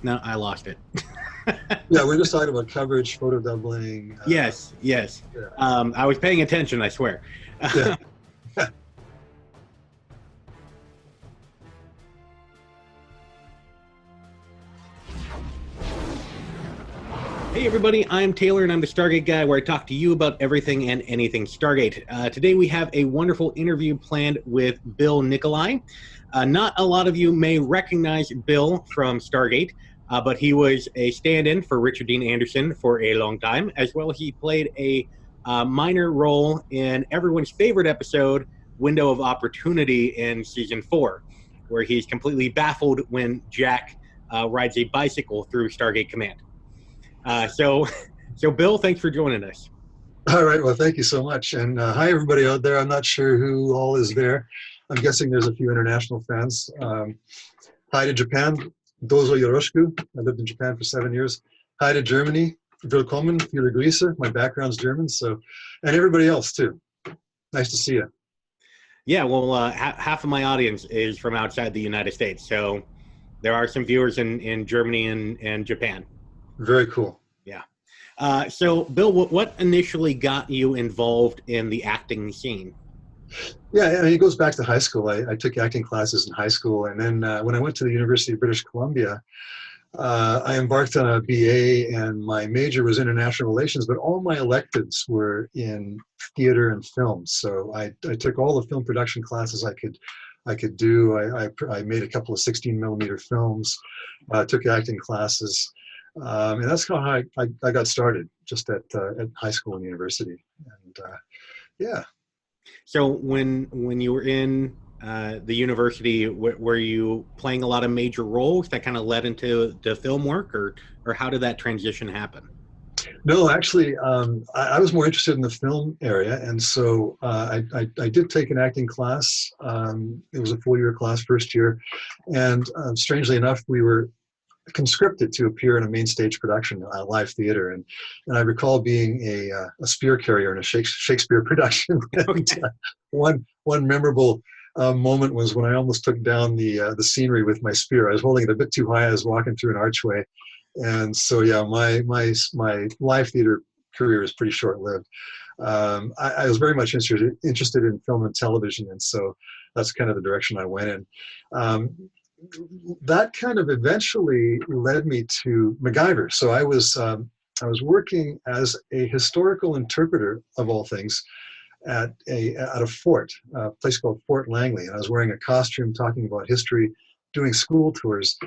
No, I lost it. Yeah, we're just talking about coverage, photo doubling. Yes, yes. Yeah. I was paying attention, I swear. Yeah. Hey everybody, I'm Taylor and I'm the Stargate Guy, where I talk to you about everything and anything Stargate. Today we have a wonderful interview planned with Bill Nikolai. Not a lot of you may recognize Bill from Stargate, but he was a stand-in for Richard Dean Anderson for a long time, as well as he played a minor role in everyone's favorite episode, Window of Opportunity, in Season 4, where he's completely baffled when Jack rides a bicycle through Stargate Command. So Bill, thanks for joining us. All right. Well, thank you so much. And hi, everybody out there. I'm not sure who all is there. I'm guessing there's a few international fans. Hi to Japan. Dozo yoroshiku. I lived in Japan for 7 years. Hi to Germany. Willkommen, viele Grüße. My background's German. So, and everybody else too. Nice to see you. Yeah, well, half of my audience is from outside the United States. So there are some viewers in Germany and Japan. Very cool. Yeah. So, Bill, what initially got you involved in the acting scene? Yeah, I mean, it goes back to high school. I took acting classes in high school. And then when I went to the University of British Columbia, I embarked on a BA, and my major was international relations, but all my electives were in theater and film. So I took all the film production classes I could do. I made a couple of 16 millimeter films, took acting classes. And that's how I got started, just at high school and university. And yeah. So when you were in the university, were you playing a lot of major roles that kind of led into the film work, or how did that transition happen? No, actually, I was more interested in the film area, and so I did take an acting class. It was a full-year class, first year, and strangely enough, we were conscripted to appear in a main stage production, live theater, and I recall being a spear carrier in a Shakespeare production. And, one memorable moment was when I almost took down the scenery with my spear. I was holding it a bit too high. I was walking through an archway, and so yeah, my live theater career is pretty short-lived. I was very much interested in film and television, and so that's kind of the direction I went in. That kind of eventually led me to Macgyver. So I was working as a historical interpreter, of all things, at a fort, a place called Fort Langley, and I was wearing a costume, talking about history, doing school tours,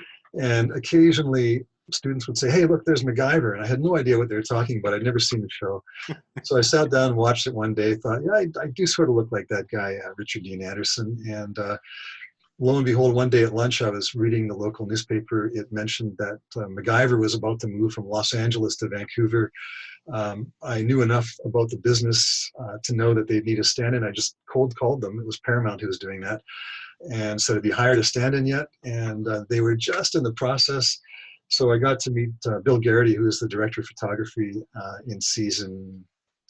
and occasionally students would say, "Hey, look, there's Macgyver," and I had no idea what they were talking about. I'd never seen the show, so I sat down and watched it one day. Thought, yeah, I do sort of look like that guy, Richard Dean Anderson, and lo and behold, one day at lunch, I was reading the local newspaper. It mentioned that Macgyver was about to move from Los Angeles to Vancouver. I knew enough about the business to know that they'd need a stand-in. I just cold called them. It was Paramount who was doing that. And said, have you hired a stand-in yet? And they were just in the process. So I got to meet Bill Garrity, who is the director of photography in season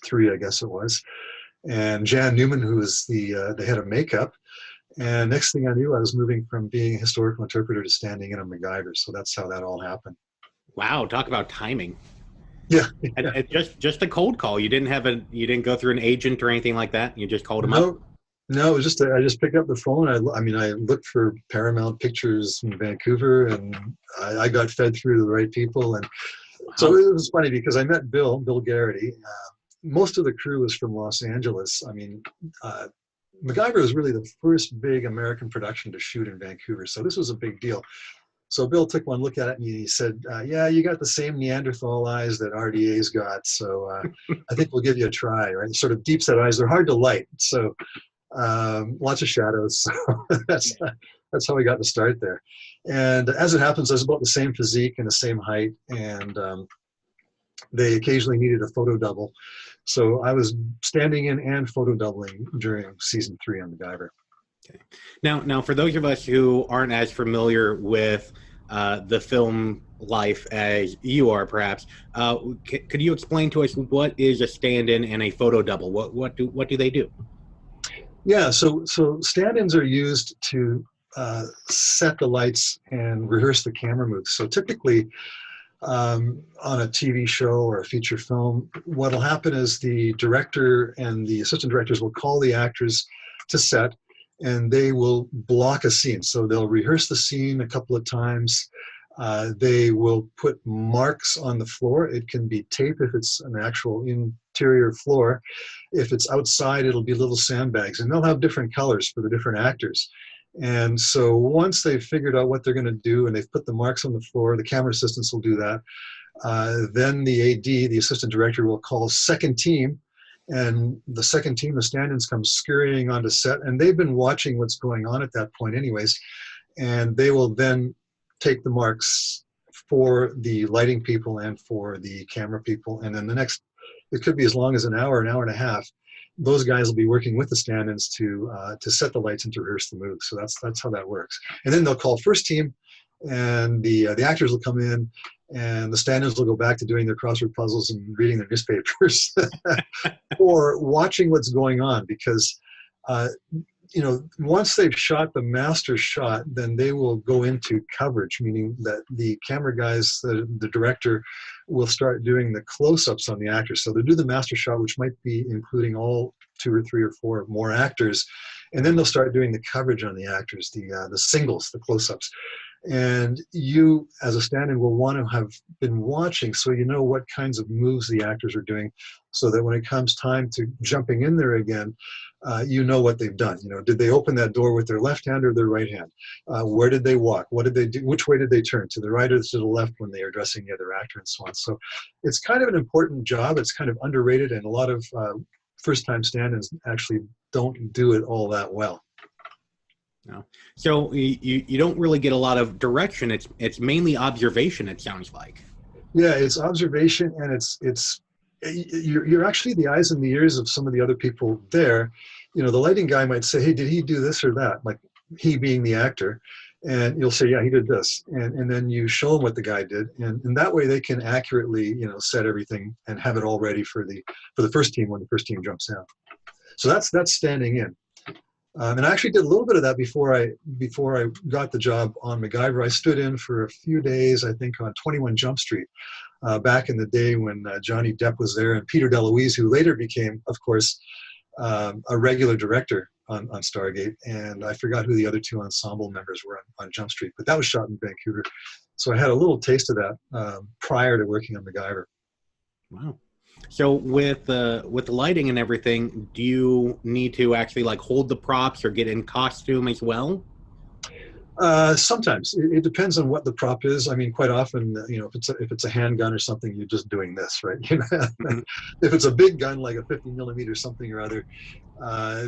3, I guess it was. And Jan Newman, who is the head of makeup. And next thing I knew, I was moving from being a historical interpreter to standing in on Macgyver. So that's how that all happened. Wow, talk about timing. Yeah. And just a cold call. You didn't go through an agent or anything like that. You just called him up. No, it was just I just picked up the phone. I mean, I looked for Paramount Pictures in Vancouver, and I got fed through to the right people. And so it was funny because I met Bill Garrity. Most of the crew was from Los Angeles. I mean, Macgyver was really the first big American production to shoot in Vancouver, so this was a big deal. So Bill took one look at it and he said, yeah, you got the same Neanderthal eyes that RDA's got, so I think we'll give you a try, right? Sort of deep set eyes, they're hard to light, so lots of shadows. So that's how we got to start there. And as it happens, I was about the same physique and the same height, and they occasionally needed a photo double. So I was standing in and photo doubling during season 3 on Macgyver. Okay. Now, for those of us who aren't as familiar with the film life as you are, perhaps, could you explain to us what is a stand-in and a photo double? What do they do? Yeah, so stand-ins are used to set the lights and rehearse the camera moves. So typically, on a TV show or a feature film, what'll happen is the director and the assistant directors will call the actors to set, and they will block a scene. So they'll rehearse the scene a couple of times. They will put marks on the floor. It can be tape if it's an actual interior floor. If it's outside, it'll be little sandbags, and they'll have different colors for the different actors. And so once they've figured out what they're going to do and they've put the marks on the floor, the camera assistants will do that. Then the AD, the assistant director, will call second team, and the second team, the stand-ins, come scurrying onto set, and they've been watching what's going on at that point anyways, and they will then take the marks for the lighting people and for the camera people, and then the next, it could be as long as an hour and a half, those guys will be working with the stand-ins to set the lights and to rehearse the moves. So that's how that works. And then they'll call first team, and the actors will come in, and the stand-ins will go back to doing their crossword puzzles and reading their newspapers or watching what's going on, because once they've shot the master shot, then they will go into coverage, meaning that the camera guys, the director, will start doing the close-ups on the actors. So they'll do the master shot, which might be including all 2 or 3 or 4 more actors, and then they'll start doing the coverage on the actors, the singles, the close-ups. And you, as a stand-in, will want to have been watching so you know what kinds of moves the actors are doing, so that when it comes time to jumping in there again, you know what they've done. Did they open that door with their left hand or their right hand? Where did they walk? What did they do? Which way did they turn? To the right or to the left when they are addressing the other actor, and so on. So it's kind of an important job. It's kind of underrated, and a lot of first-time stand-ins actually don't do it all that well. No. So you don't really get a lot of direction. It's mainly observation, it sounds like. Yeah, it's observation, and you're actually the eyes and the ears of some of the other people there. The lighting guy might say, hey, did he do this or that? Like, he being the actor. And you'll say, yeah, he did this. And then you show them what the guy did. And that way they can accurately, set everything and have it all ready for the first team when the first team jumps out. So that's standing in. And I actually did a little bit of that before I got the job on Macgyver. I stood in for a few days, I think, on 21 Jump Street, back in the day when Johnny Depp was there, and Peter DeLuise, who later became, of course, a regular director on Stargate. And I forgot who the other 2 ensemble members were on Jump Street, but that was shot in Vancouver. So I had a little taste of that prior to working on Macgyver. Wow. So with the lighting and everything, do you need to actually hold the props or get in costume as well? Sometimes it depends on what the prop is. I mean, quite often, if it's a handgun or something, you're just doing this, right? Mm-hmm. If it's a big gun like a 50 millimeter something or other,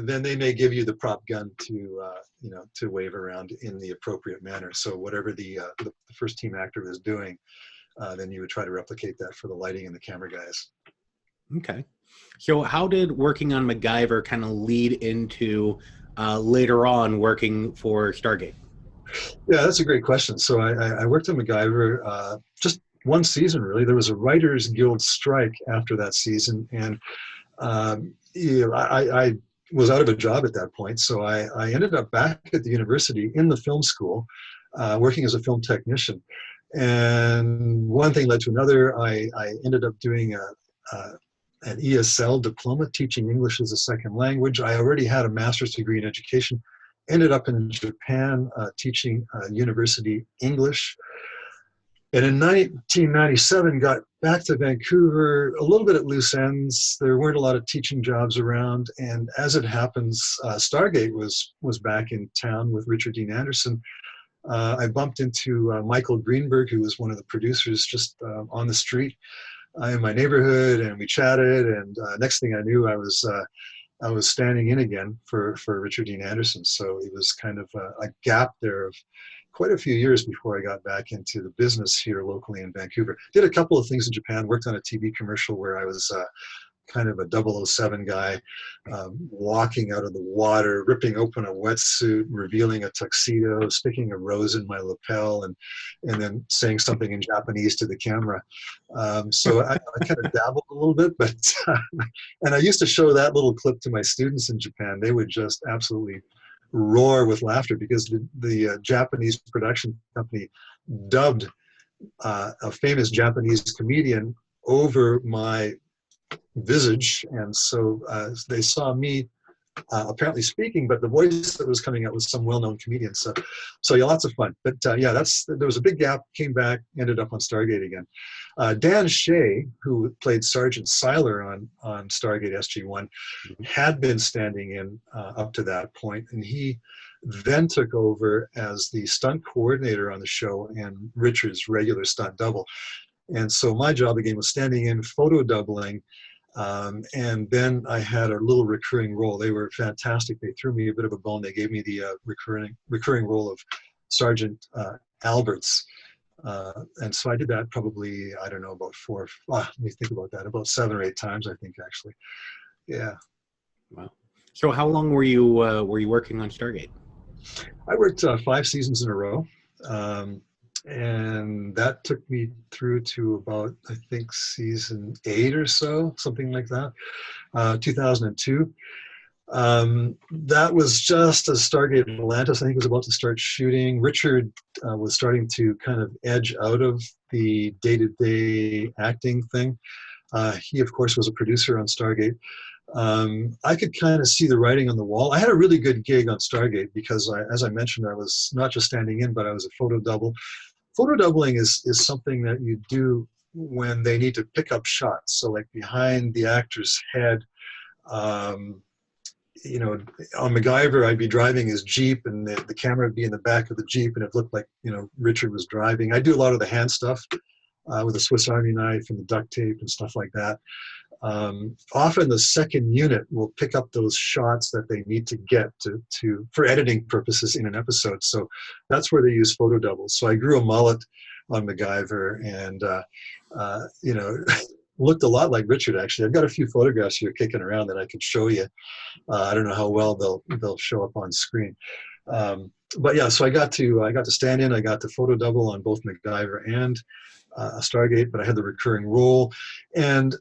then they may give you the prop gun to wave around in the appropriate manner. So whatever the first team actor is doing, then you would try to replicate that for the lighting and the camera guys. Okay. So how did working on Macgyver kind of lead into later on working for Stargate? Yeah, that's a great question. So I worked on Macgyver just one season, really. There was a Writers Guild strike after that season, and I was out of a job at that point. So I ended up back at the university in the film school, working as a film technician. And one thing led to another. I ended up doing an ESL diploma, teaching English as a second language. I already had a master's degree in education, ended up in Japan teaching university English. And in 1997, got back to Vancouver, a little bit at loose ends. There weren't a lot of teaching jobs around. And as it happens, Stargate was back in town with Richard Dean Anderson. I bumped into Michael Greenberg, who was one of the producers, just on the street in my neighborhood, and we chatted. And next thing I knew, I was standing in again for Richard Dean Anderson. So it was kind of a gap there of quite a few years before I got back into the business here locally in Vancouver. Did a couple of things in Japan, worked on a TV commercial where I was kind of a 007 guy, walking out of the water, ripping open a wetsuit, revealing a tuxedo, sticking a rose in my lapel, and then saying something in Japanese to the camera. So I kind of dabbled a little bit, but and I used to show that little clip to my students in Japan. They would just absolutely roar with laughter because the Japanese production company dubbed a famous Japanese comedian over my visage, and so they saw me apparently speaking, but the voice that was coming out was some well-known comedian. So yeah, lots of fun. But yeah, there was a big gap. Came back, ended up on Stargate again. Dan Shea, who played Sergeant Seiler on Stargate SG-1, had been standing in up to that point, and he then took over as the stunt coordinator on the show and Richard's regular stunt double. And so my job again was standing in, photo doubling. And then I had a little recurring role. They were fantastic. They threw me a bit of a bone. They gave me the recurring role of Sergeant Alberts. And so I did that probably, I don't know, about let me think about that, about 7 or 8 times, I think, actually. Yeah. Wow. So how long were you working on Stargate? I worked 5 seasons in a row. And that took me through to about, I think, season 8 or so, something like that, 2002. That was just as Stargate Atlantis, I think, was about to start shooting. Richard was starting to kind of edge out of the day-to-day acting thing. He, of course, was a producer on Stargate. I could kind of see the writing on the wall. I had a really good gig on Stargate because, as I mentioned, I was not just standing in, but I was a photo double. Photo doubling is something that you do when they need to pick up shots. So like behind the actor's head, you know, on Macgyver, I'd be driving his Jeep and the camera would be in the back of the Jeep and it looked like, you know, Richard was driving. I do a lot of the hand stuff with a Swiss Army knife and the duct tape and stuff like that. Often the second unit will pick up those shots that they need to get to for editing purposes in an episode. So that's where they use photo doubles. So I grew a mullet on Macgyver and, you know, looked a lot like Richard, actually. I've got a few photographs here kicking around that I could show you. I don't know how well they'll show up on screen. But yeah, so I got to stand in, I got to photo double on both Macgyver and Stargate, but I had the recurring role. And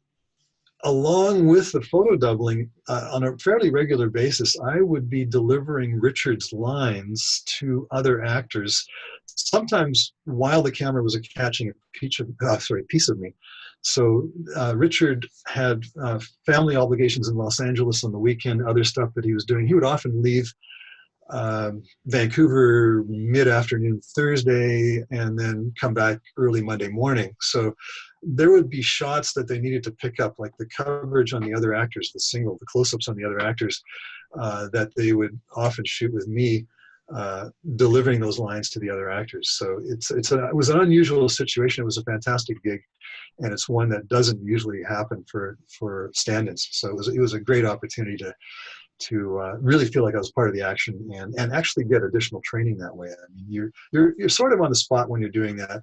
along with the photo doubling, on a fairly regular basis, I would be delivering Richard's lines to other actors, sometimes while the camera was catching a piece of me. So Richard had family obligations in Los Angeles on the weekend, other stuff that he was doing. He would often leave Vancouver mid-afternoon Thursday and then come back early Monday morning. So there would be shots that they needed to pick up, like the coverage on the other actors, the close-ups on the other actors, that they would often shoot with me delivering those lines to the other actors. So it was an unusual situation. It was a fantastic gig, and it's one that doesn't usually happen for stand-ins. So it was a great opportunity to really feel like I was part of the action and actually get additional training that way. I mean, you're sort of on the spot when you're doing that.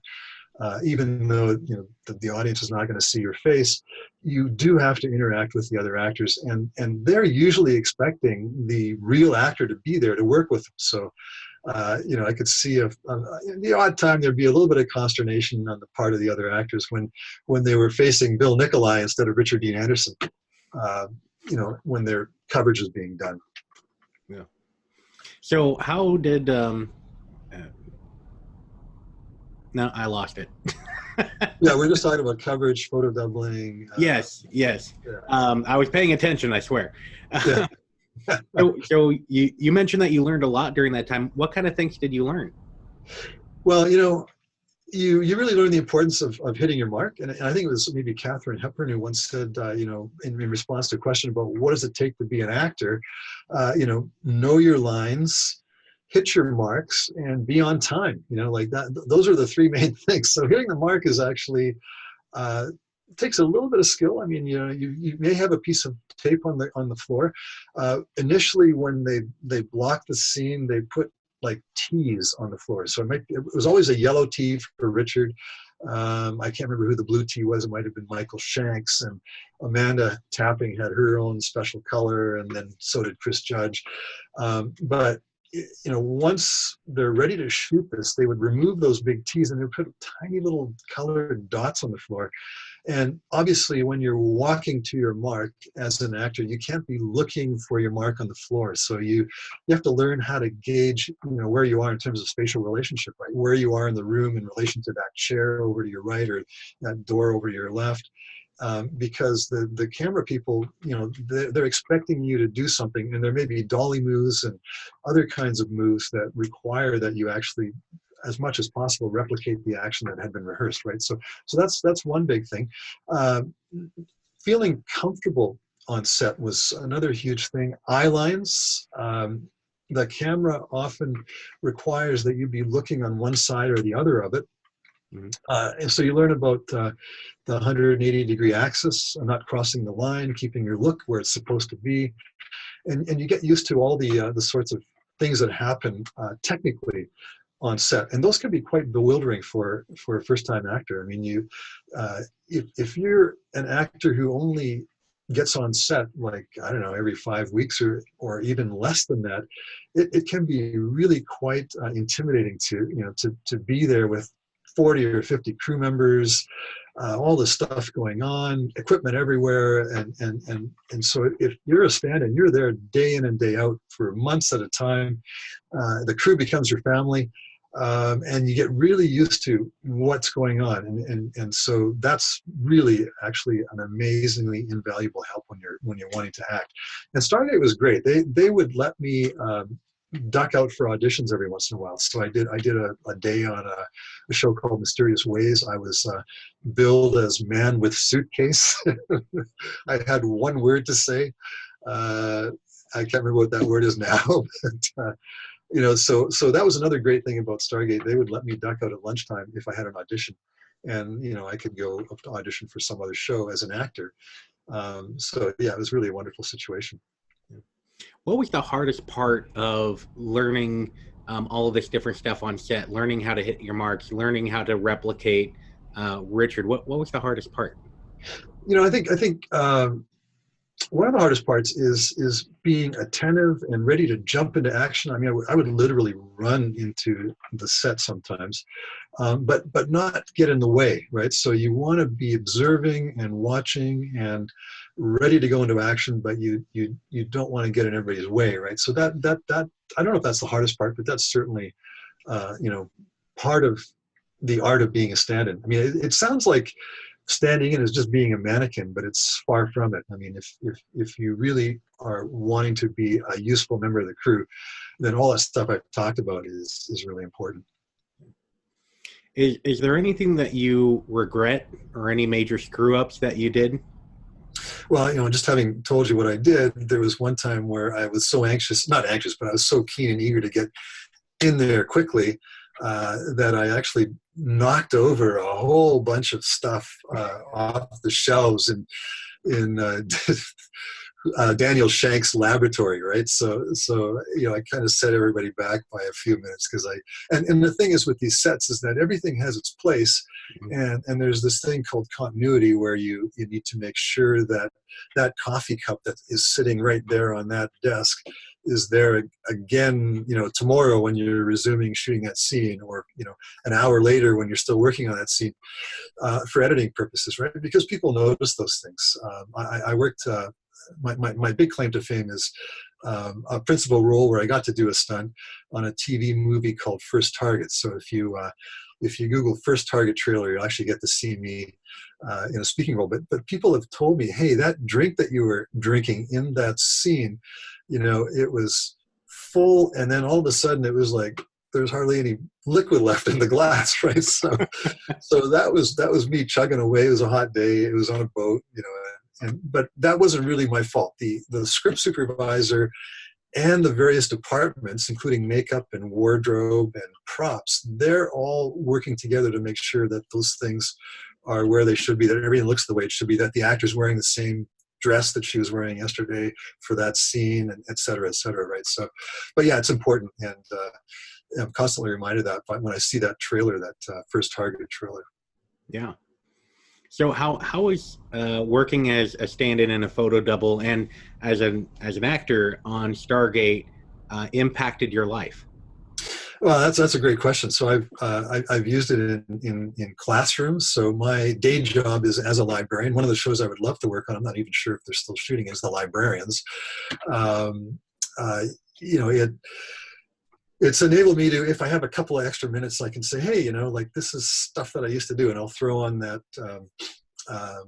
Even though the audience is not going to see your face, you do have to interact with the other actors, and they're usually expecting the real actor to be there to work with them. So, I could see the odd time there'd be a little bit of consternation on the part of the other actors when they were facing Bill Nikolai instead of Richard Dean Anderson. When their coverage is being done. Yeah. So how did no, I lost it. Yeah, we're just talking about coverage, photo doubling. Yes. Yeah. I was paying attention, I swear. Yeah. So you mentioned that you learned a lot during that time. What kind of things did you learn? Well, you really learn the importance of hitting your mark. And I think it was maybe Katharine Hepburn who once said, in response to a question about what does it take to be an actor, know your lines, hit your marks, and be on time. Like that. Those are the 3 main things. So hitting the mark is actually takes a little bit of skill. I mean, you may have a piece of tape on the floor. Initially, when they block the scene, they put like T's on the floor. So it was always a yellow T for Richard. I can't remember who the blue T was. It might have been Michael Shanks, and Amanda Tapping had her own special color, and then so did Chris Judge. But once they're ready to shoot this, they would remove those big T's and they would put tiny little colored dots on the floor. And obviously, when you're walking to your mark as an actor, you can't be looking for your mark on the floor. So you have to learn how to gauge, where you are in terms of spatial relationship, right? Where you are in the room in relation to that chair over to your right or that door over to your left. Because the camera people, they're expecting you to do something, and there may be dolly moves and other kinds of moves that require that you actually, as much as possible, replicate the action that had been rehearsed, right? So that's one big thing. Feeling comfortable on set was another huge thing. Eye lines. The camera often requires that you be looking on one side or the other of it. And so you learn about the 180-degree axis, not crossing the line, keeping your look where it's supposed to be, and you get used to all the sorts of things that happen technically on set, and those can be quite bewildering for a first-time actor. I mean, if you're an actor who only gets on set, like, I don't know, every 5 weeks or even less than that, it can be really quite intimidating to be there with 40 or 50 crew members, all the stuff going on, equipment everywhere, and so if you're a stand-in, you're there day in and day out for months at a time. The crew becomes your family, and you get really used to what's going on, and so that's really actually an amazingly invaluable help when you're wanting to act. And Stargate was great. They would let me duck out for auditions every once in a while. So I did a day on a show called Mysterious Ways. I was billed as man with suitcase. I had one word to say. I can't remember what that word is now. But, so that was another great thing about Stargate. They would let me duck out at lunchtime if I had an audition, and I could go up to audition for some other show as an actor. So yeah, it was really a wonderful situation. What was the hardest part of learning all of this different stuff on set, learning how to hit your marks, learning how to replicate Richard? What was the hardest part? I think one of the hardest parts is being attentive and ready to jump into action. I mean, I would literally run into the set sometimes, but not get in the way, right? So you want to be observing and watching and ready to go into action, but you don't want to get in everybody's way, right? So that I don't know if that's the hardest part, but that's certainly part of the art of being a stand-in. I mean, it sounds like standing in is just being a mannequin, but it's far from it. I mean, if you really are wanting to be a useful member of the crew, then all that stuff I've talked about is really important. Is there anything that you regret or any major screw-ups that you did? Well, just having told you what I did, there was one time where I was so not anxious, but I was so keen and eager to get in there quickly that I actually knocked over a whole bunch of stuff off the shelves in Daniel Shank's laboratory, right? So I kind of set everybody back by a few minutes because and the thing is with these sets is that everything has its place, and there's this thing called continuity where you need to make sure that that coffee cup that is sitting right there on that desk is there again, tomorrow when you're resuming shooting that scene, or an hour later when you're still working on that scene, for editing purposes, right? Because people notice those things. I worked. My big claim to fame is a principal role where I got to do a stunt on a TV movie called First Target. So if you Google First Target trailer, you'll actually get to see me in a speaking role. But people have told me, hey, that drink that you were drinking in that scene, it was full, and then all of a sudden it was like there's hardly any liquid left in the glass, right? So that was me chugging away. It was a hot day. It was on a boat, but that wasn't really my fault. The script supervisor and the various departments, including makeup and wardrobe and props, they're all working together to make sure that those things are where they should be, that everything looks the way it should be, that the actor's wearing the same dress that she was wearing yesterday for that scene, and et cetera, right? So, but yeah, it's important, and I'm constantly reminded of that when I see that trailer, that First Target trailer. Yeah. So how is working as a stand-in and a photo double and as an actor on Stargate impacted your life? Well, that's a great question. So I've used it in classrooms. So my day job is as a librarian. One of the shows I would love to work on, I'm not even sure if they're still shooting, is The Librarians. Um, uh, you know, it's enabled me to, if I have a couple of extra minutes, I can say, hey, like this is stuff that I used to do, and I'll throw on that uh,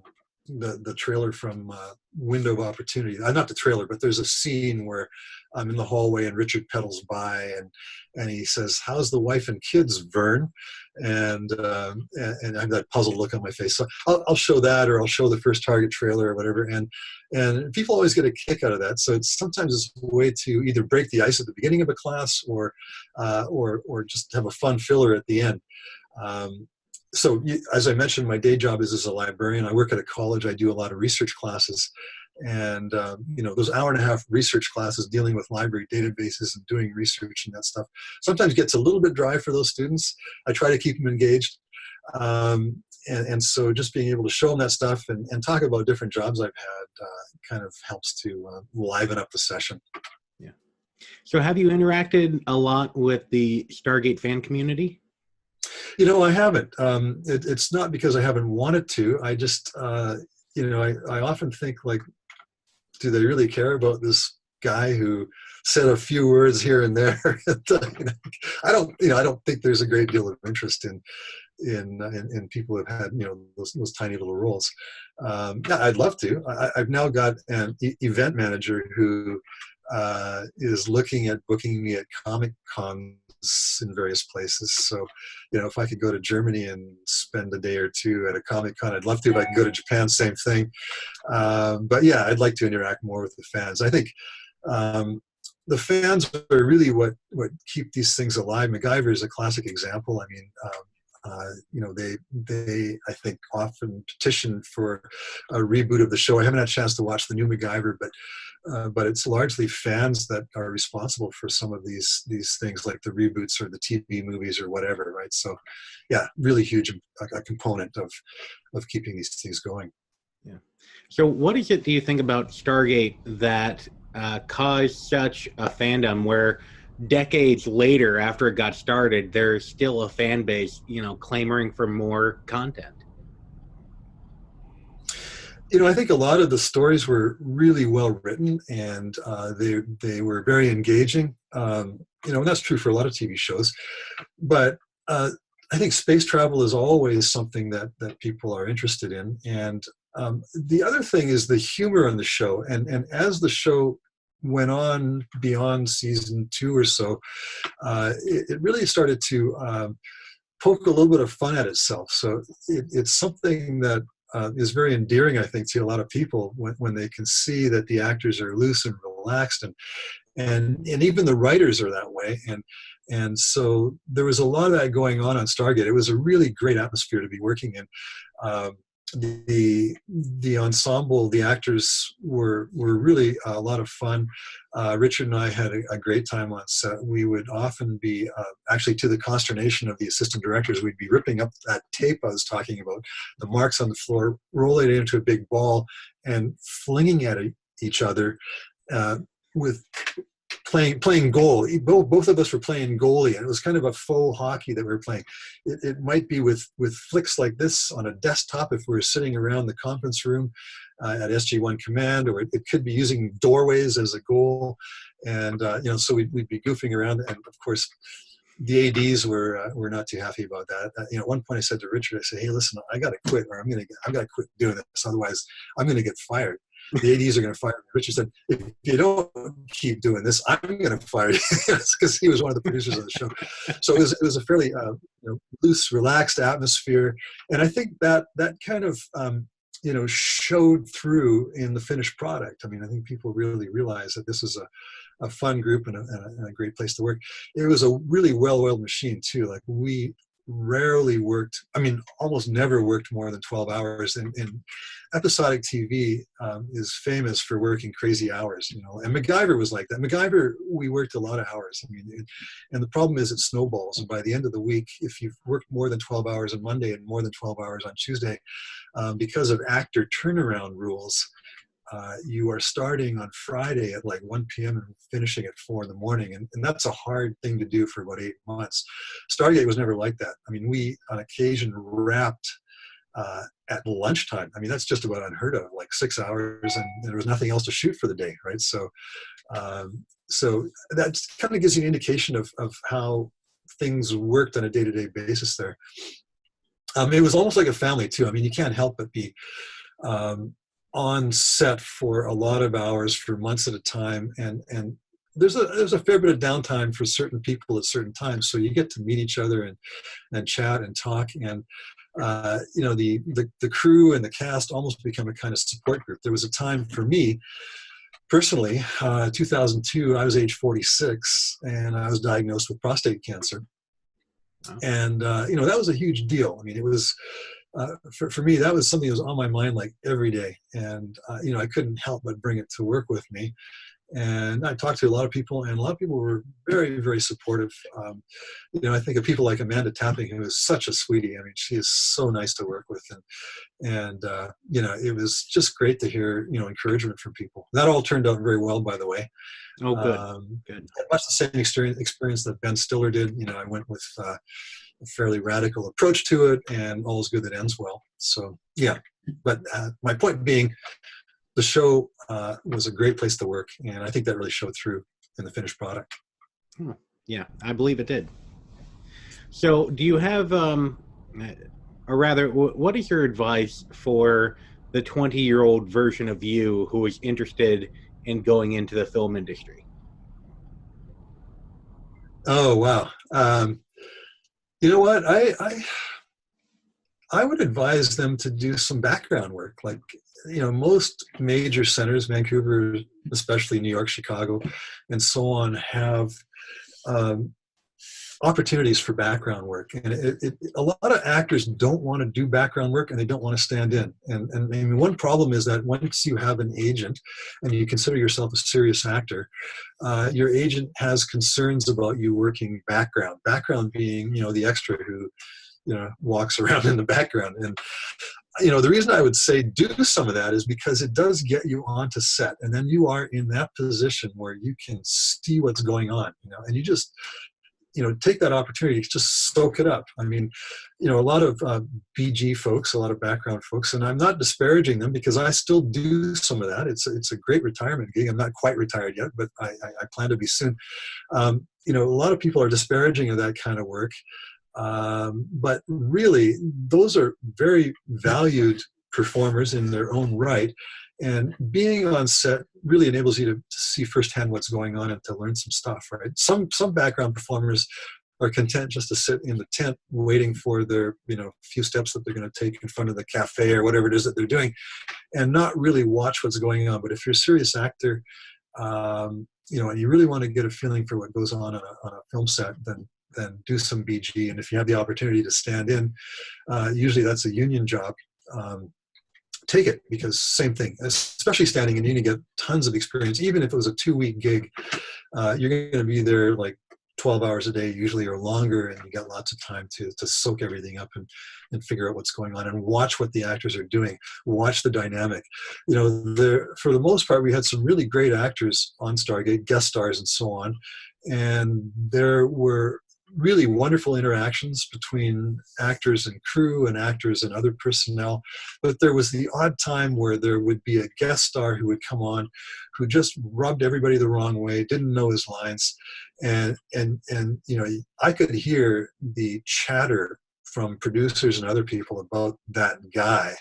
the trailer from Window of Opportunity. Not the trailer, but there's a scene where I'm in the hallway and Richard pedals by, and he says, "How's the wife and kids, Vern?" And I have that puzzled look on my face. So I'll show that, or I'll show the first Target trailer or whatever, and people always get a kick out of that. So sometimes it's a way to either break the ice at the beginning of a class, or just have a fun filler at the end. So as I mentioned, my day job is as a librarian. I work at a college. I do a lot of research classes, and those hour and a half research classes dealing with library databases and doing research and that stuff sometimes gets a little bit dry for those students. I try to keep them engaged. And so just being able to show them that stuff and talk about different jobs I've had kind of helps to liven up the session. Yeah. So have you interacted a lot with the Stargate fan community? I haven't. It's not because I haven't wanted to. I just, I often think, like, do they really care about this guy who said a few words here and there? I don't think there's a great deal of interest in people who've had those tiny little roles. Yeah, I'd love to. I've now got an event manager who is looking at booking me at Comic Cons in various places. So, if I could go to Germany and spend a day or two at a Comic Con, I'd love to. If I could go to Japan, same thing. But yeah, I'd like to interact more with the fans. I think the fans are really what keep these things alive. Macgyver is a classic example. I mean, they I think often petition for a reboot of the show. I haven't had a chance to watch the new Macgyver, but it's largely fans that are responsible for some of these things, like the reboots or the TV movies or whatever, right? So, yeah, really huge a component of keeping these things going. Yeah. So, what is it do you think about Stargate that caused such a fandom where decades later, after it got started, there's still a fan base, clamoring for more content? I think a lot of the stories were really well written, and they were very engaging. And that's true for a lot of TV shows. But I think space travel is always something that people are interested in. And the other thing is the humor on the show. And as the show went on beyond season 2 or so, it really started to poke a little bit of fun at itself. So it's something that is very endearing, I think, to a lot of people when they can see that the actors are loose and relaxed, and even the writers are that way. And so there was a lot of that going on Stargate. It was a really great atmosphere to be working in. The ensemble, the actors were really a lot of fun. Richard and I had a great time on set. We would often be, actually to the consternation of the assistant directors, we'd be ripping up that tape I was talking about, the marks on the floor, rolling it into a big ball, and flinging at each other with playing goal. Both of us were playing goalie, and it was kind of a faux hockey that we were playing. It might be with flicks like this on a desktop if we were sitting around the conference room at SG1 Command, or it could be using doorways as a goal. And so we'd be goofing around, and of course the ADs were not too happy about that. At one point I said to Richard, I said, "Hey, listen, I got to quit, or I got to quit doing this. Otherwise, I'm going to get fired. The ADs are going to fire me." Richard said, "If you don't keep doing this, I'm going to fire you," because he was one of the producers of the show. So it was a fairly loose, relaxed atmosphere, and I think that kind of showed through in the finished product. I mean, I think people really realized that this was a fun group and a great place to work. It was a really well-oiled machine too. Like, we rarely worked, almost never worked more than 12 hours. And episodic TV is famous for working crazy hours, and Macgyver was like that. Macgyver, we worked a lot of hours. And the problem is it snowballs. And by the end of the week, if you've worked more than 12 hours on Monday and more than 12 hours on Tuesday, because of actor turnaround rules, you are starting on Friday at like 1 p.m. and finishing at 4 in the morning. And that's a hard thing to do for about 8 months. Stargate was never like that. I mean, we on occasion wrapped at lunchtime. I mean, that's just about unheard of, like 6 hours, and there was nothing else to shoot for the day, right? So that kind of gives you an indication of how things worked on a day-to-day basis there. It was almost like a family too. I mean, you can't help but be on set for a lot of hours for months at a time, and there's a fair bit of downtime for certain people at certain times. So you get to meet each other and chat and talk, and you know, the crew and the cast almost become a kind of support group. There was a time for me personally, 2002, I was age 46, and I was diagnosed with prostate cancer. And you know, that was a huge deal. I mean, it was for me, that was something that was on my mind like every day, and you know, I couldn't help but bring it to work with me. And I talked to a lot of people, and a lot of people were very, very supportive. You know, I think of people like Amanda Tapping, who is such a sweetie. I mean, she is so nice to work with, and you know, it was just great to hear, you know, encouragement from people. That all turned out very well, by the way. Oh, good, good. Much the same experience that Ben Stiller did. You know, I went with a fairly radical approach to it, and all's good that ends well. So yeah, but my point being, the show was a great place to work, and I think that really showed through in the finished product. Yeah, I believe it did. So do you have, or rather, what is your advice for the 20-year-old version of you who is interested in going into the film industry? Oh, wow. You know what? I would advise them to do some background work. Like, you know, most major centers, Vancouver, especially New York, Chicago, and so on, have opportunities for background work. And a lot of actors don't want to do background work, and they don't want to stand in. And I mean, one problem is that once you have an agent and you consider yourself a serious actor, your agent has concerns about you working background. Background being, you know, the extra who, you know, walks around in the background. And you know, the reason I would say do some of that is because it does get you onto set, and then you are in that position where you can see what's going on, you know, and you just, you know, take that opportunity to just soak it up. I mean, you know, a lot of BG folks, a lot of background folks, and I'm not disparaging them because I still do some of that. It's a great retirement gig. I'm not quite retired yet, but I plan to be soon. You know, a lot of people are disparaging of that kind of work. But really, those are very valued performers in their own right. And being on set really enables you to see firsthand what's going on and to learn some stuff, right? Some background performers are content just to sit in the tent waiting for their, you know, few steps that they're going to take in front of the cafe or whatever it is that they're doing, and not really watch what's going on. But if you're a serious actor, you know, and you really want to get a feeling for what goes on a film set, then do some BG. And if you have the opportunity to stand in, usually that's a union job, take it, because same thing, especially standing in, you get tons of experience. Even if it was a 2-week gig, you're going to be there like 12 hours a day usually, or longer, and you got lots of time to soak everything up and figure out what's going on and watch what the actors are doing, watch the dynamic. You know, for the most part, we had some really great actors on Stargate, guest stars and so on, and there were really wonderful interactions between actors and crew and actors and other personnel. But there was the odd time where there would be a guest star who would come on who just rubbed everybody the wrong way, didn't know his lines. And you know, I could hear the chatter from producers and other people about that guy.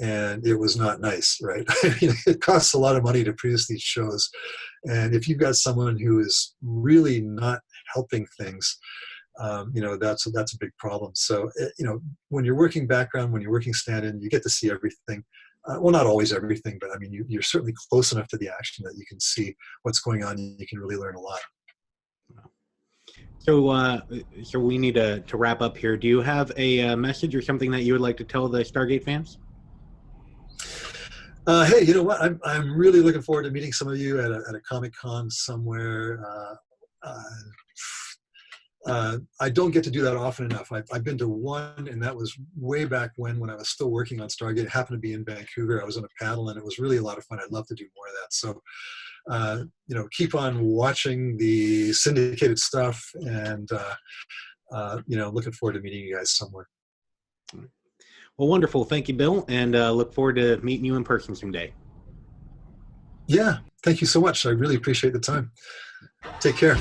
And it was not nice, right? I mean, it costs a lot of money to produce these shows. And if you've got someone who is really not helping things, you know, that's a big problem. So, you know, when you're working background, when you're working stand-in, you get to see everything. Well, not always everything, but I mean, you're certainly close enough to the action that you can see what's going on, and you can really learn a lot. So we need to wrap up here. Do you have a message or something that you would like to tell the Stargate fans? Hey, you know what? I'm really looking forward to meeting some of you at a Comic-Con somewhere. I don't get to do that often enough. I've been to one, and that was way back when I was still working on Stargate. It happened to be in Vancouver. I was on a panel, and it was really a lot of fun. I'd love to do more of that. So, keep on watching the syndicated stuff, and looking forward to meeting you guys somewhere. Well, wonderful. Thank you, Bill, and look forward to meeting you in person someday. Yeah, thank you so much. I really appreciate the time. Take care.